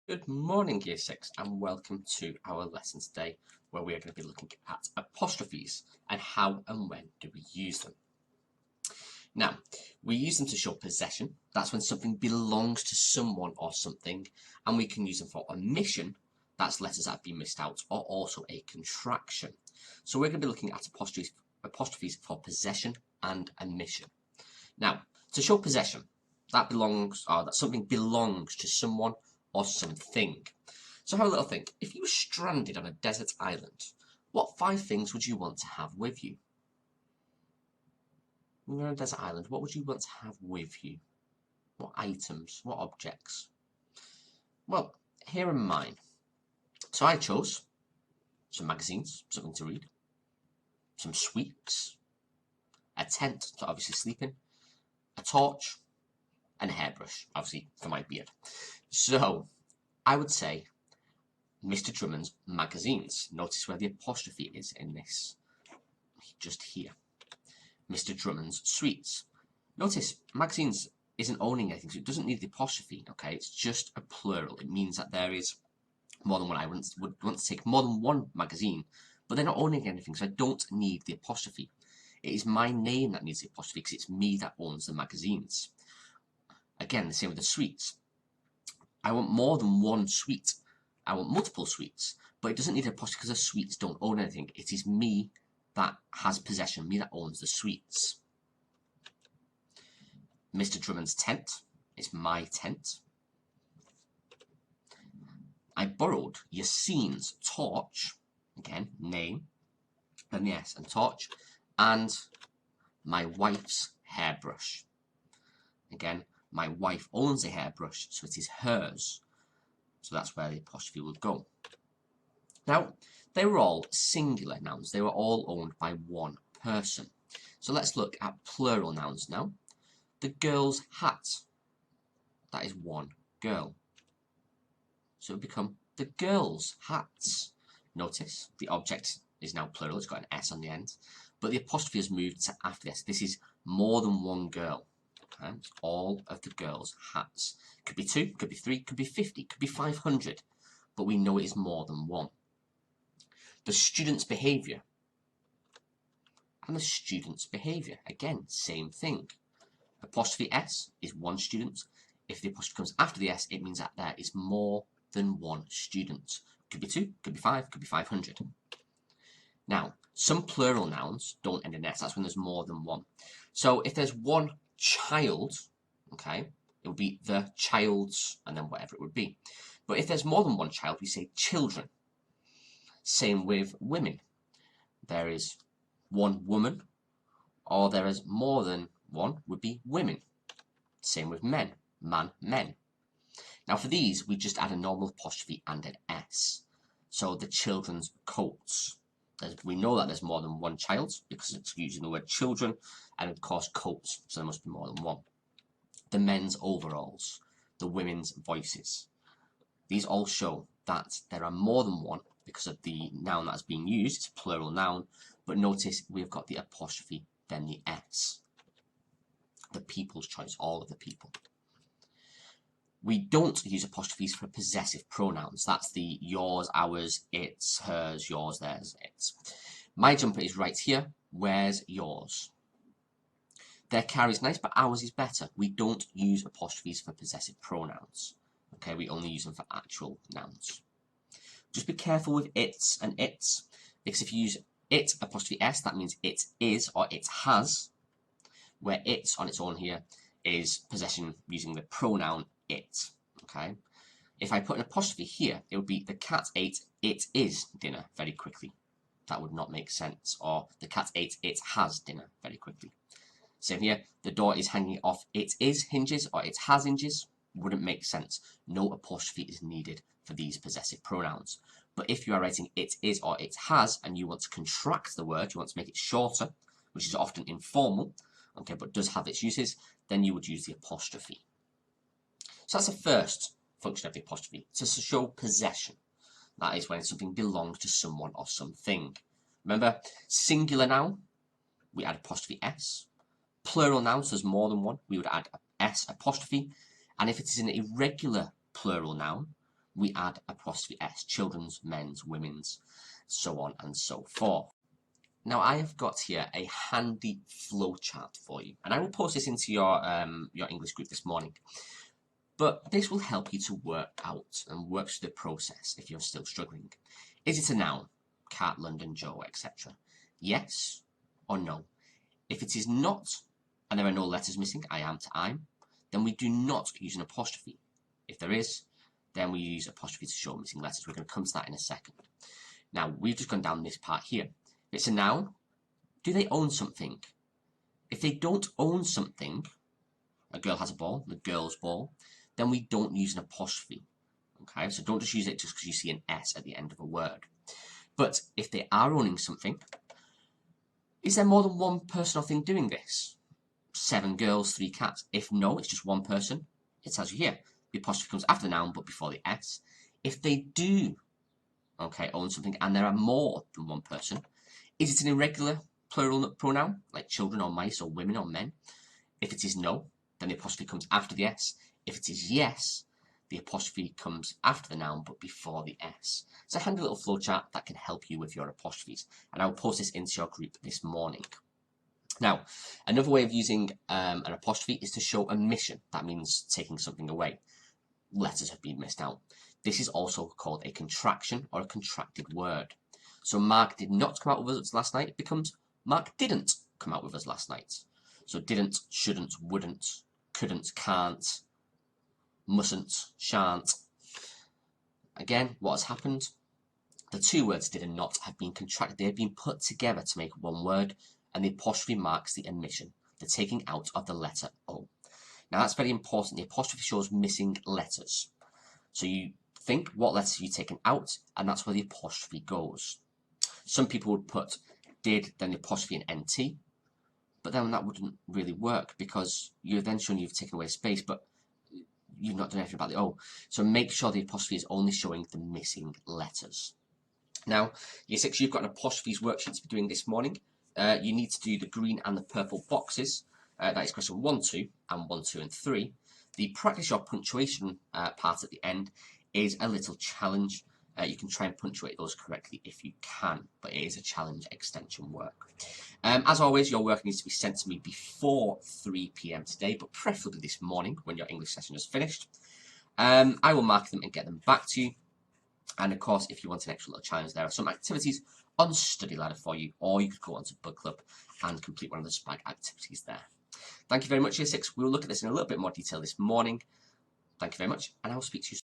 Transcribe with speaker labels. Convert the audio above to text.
Speaker 1: Good morning, Year 6, and welcome to our lesson today, where we are going to be looking at apostrophes and how and when do we use them. Now, we use them to show possession. That's when something belongs to someone or something, and we can use them for omission. That's letters that have been missed out, or also a contraction. So we're going to be looking at apostrophes for possession and omission. Now, to show possession, that something belongs to someone or something. So have a little think. If you were stranded on a desert island, what 5 things would you want to have with you? When you're on a desert island, what would you want to have with you? What items? What objects? Well, here are mine. So I chose some magazines, something to read, some sweets, a tent to obviously sleep in, a torch, and a hairbrush, obviously for my beard. So I would say Mr. Drummond's magazines. Notice where the apostrophe is in this, just here. Mr. Drummond's sweets. Notice magazines isn't owning anything, so it doesn't need the apostrophe, okay? It's just a plural. It means that there is more than one. I would want to take more than one magazine, but they're not owning anything, so I don't need the apostrophe. It is my name that needs the apostrophe because it's me that owns the magazines. Again, the same with the sweets. I want more than one sweet. I want multiple sweets, but it doesn't need an apostrophe because the sweets don't own anything. It is me that has possession, me that owns the sweets. Mr. Drummond's tent is my tent. I borrowed Yassine's torch, again, name, then the S and torch, and my wife's hairbrush. Again, my wife owns a hairbrush, so it is hers. So that's where the apostrophe would go. Now, they were all singular nouns. They were all owned by one person. So let's look at plural nouns now. The girl's hat. That is one girl. So it would become the girl's hats. Notice the object is now plural. It's got an S on the end. But the apostrophe has moved to after this. This is more than one girl. Okay? It's all of the girls' hats. Could be 2, could be 3, could be 50, could be 500. But we know it is more than one. The student's behaviour. And the student's behaviour. Again, same thing. Apostrophe S is one student. If the apostrophe comes after the S, it means that there is more than one student. Could be 2, could be 5, could be 500. Now, some plural nouns don't end in S. That's when there's more than one. So if there's one child, okay, it would be the child's and then whatever it would be. But if there's more than one child, we say children. Same with women. There is one woman, or there is more than one, would be women. Same with men. Man, men. Now for these, we just add a normal apostrophe and an S. So the children's coats. We know that there's more than one child because it's using the word children, and of course coats, so there must be more than one. The men's overalls, the women's voices. These all show that there are more than one because of the noun that's being used. It's a plural noun, but notice we've got the apostrophe, then the S. The people's choice, all of the people. We don't use apostrophes for possessive pronouns. That's the yours, ours, its, hers, yours, theirs, its. My jumper is right here. Where's yours? Their car is nice, but ours is better. We don't use apostrophes for possessive pronouns. Okay, we only use them for actual nouns. Just be careful with its and its, because if you use it apostrophe S, that means it is or it has, where it's on its own here is possession using the pronoun it. Okay, if I put an apostrophe here, it would be the cat ate it is dinner very quickly. That would not make sense. Or the cat ate it has dinner very quickly. Same here, the door is hanging off it is hinges or it has hinges. Wouldn't make sense. No apostrophe is needed for these possessive pronouns. But if you are writing it is or it has and you want to contract the word, you want to make it shorter, which is often informal, okay, but does have its uses, then you would use the apostrophe. So that's the first function of the apostrophe, to show possession. That is when something belongs to someone or something. Remember, singular noun, we add apostrophe S. Plural nouns, there's more than one, we would add S apostrophe. And if it is an irregular plural noun, we add apostrophe S, children's, men's, women's, so on and so forth. Now I have got here a handy flowchart for you, and I will post this into your English group this morning. But this will help you to work out and work through the process if you're still struggling. Is it a noun? Cat, London, Joe, etc. Yes or no? If it is not, and there are no letters missing, I am to I'm, then we do not use an apostrophe. If there is, then we use apostrophe to show missing letters. We're going to come to that in a second. Now, we've just gone down this part here. If it's a noun, do they own something? If they don't own something, a girl has a ball, the girl's ball, then we don't use an apostrophe. Okay, so don't just use it just because you see an S at the end of a word. But if they are owning something, is there more than one person or thing doing this? 7 girls, 3 cats. If no, it's just one person, it tells you here. The apostrophe comes after the noun but before the S. If they do, okay, own something and there are more than one person, is it an irregular plural pronoun, like children or mice or women or men? If it is no, then the apostrophe comes after the S. If it is yes, the apostrophe comes after the noun but before the S. It's a handy little flowchart that can help you with your apostrophes, and I will post this into your group this morning. Now, another way of using an apostrophe is to show omission. That means taking something away. Letters have been missed out. This is also called a contraction or a contracted word. So Mark did not come out with us last night. It becomes Mark didn't come out with us last night. So didn't, shouldn't, wouldn't, couldn't, can't, mustn't, shan't. Again, what has happened? The two words did and not have been contracted. They have been put together to make one word, and the apostrophe marks the omission, the taking out of the letter O. Now that's very important. The apostrophe shows missing letters. So you think what letters have you taken out, and that's where the apostrophe goes. Some people would put did, then the apostrophe and NT, but then that wouldn't really work because you're then showing you've taken away space, but you've not done anything about the O. So make sure the apostrophe is only showing the missing letters. Now, year 6, you've got an apostrophes worksheet to be doing this morning. You need to do the green and the purple boxes. That is question 1, 2, and 1, 2, and 3. The practice your punctuation part at the end is a little challenge. You can try and punctuate those correctly if you can, but it is a challenge extension work. As always, your work needs to be sent to me before 3 p.m. today, but preferably this morning when your English session is finished. I will mark them and get them back to you. And of course, if you want an extra little challenge, there are some activities on Study Ladder for you, or you could go onto Book Club and complete one of the SPAG activities there. Thank you very much, Year 6. We will look at this in a little bit more detail this morning. Thank you very much, and I will speak to you soon.